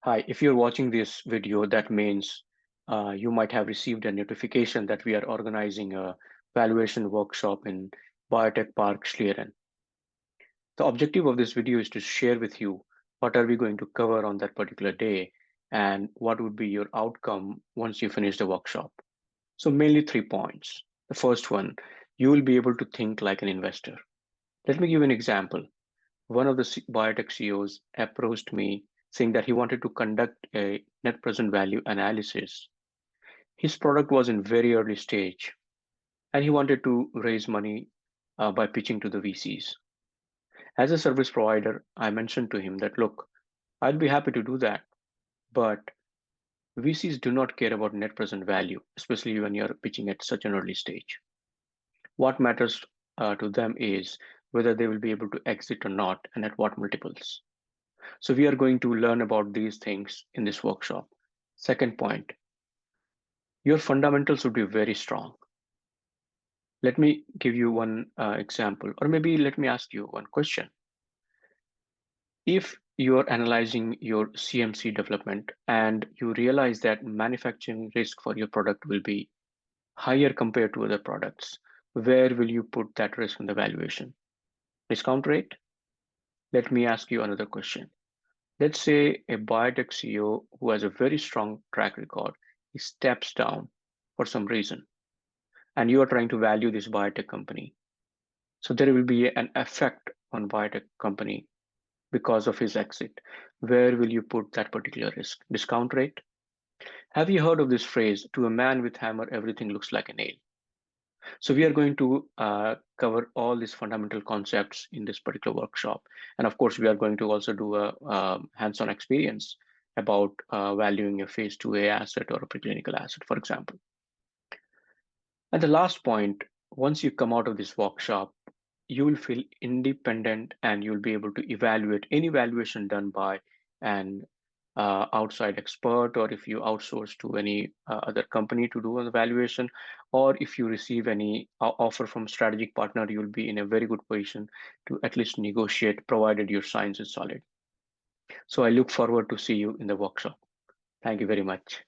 Hi, if you're watching this video, that means you might have received a notification that we are organizing a valuation workshop in Biotech Park, Schlieren. The objective of this video is to share with you what are we going to cover on that particular day and what would be your outcome once you finish the workshop. So mainly 3 points. The first one, you will be able to think like an investor. Let me give an example. One of the biotech CEOs approached me saying that he wanted to conduct a net present value analysis. His product was in very early stage and he wanted to raise money by pitching to the VCs. As a service provider, I mentioned to him that, look, I'd be happy to do that, but VCs do not care about net present value, especially when you're pitching at such an early stage. What matters to them is whether they will be able to exit or not and at what multiples. So we are going to learn about these things in this workshop. Second point, your fundamentals would be very strong. Let me give you one example, or maybe let me ask you one question. If you are analyzing your CMC development and you realize that manufacturing risk for your product will be higher compared to other products, where will you put that risk in the valuation? Discount rate? Let me ask you another question. Let's say a biotech CEO who has a very strong track record, he steps down for some reason, and you are trying to value this biotech company. So there will be an effect on biotech company because of his exit. Where will you put that particular risk? Discount rate? Have you heard of this phrase, to a man with hammer, everything looks like a nail? So we are going to cover all these fundamental concepts in this particular workshop. And of course, we are going to also do a hands-on experience about valuing a phase 2A asset or a preclinical asset, for example. And the last point, once you come out of this workshop, you will feel independent and you'll be able to evaluate any valuation done by an outside expert, or if you outsource to any other company to do an evaluation, or if you receive any offer from strategic partner, you'll be in a very good position to at least negotiate, provided your science is solid. So I look forward to see you in the workshop. Thank you very much.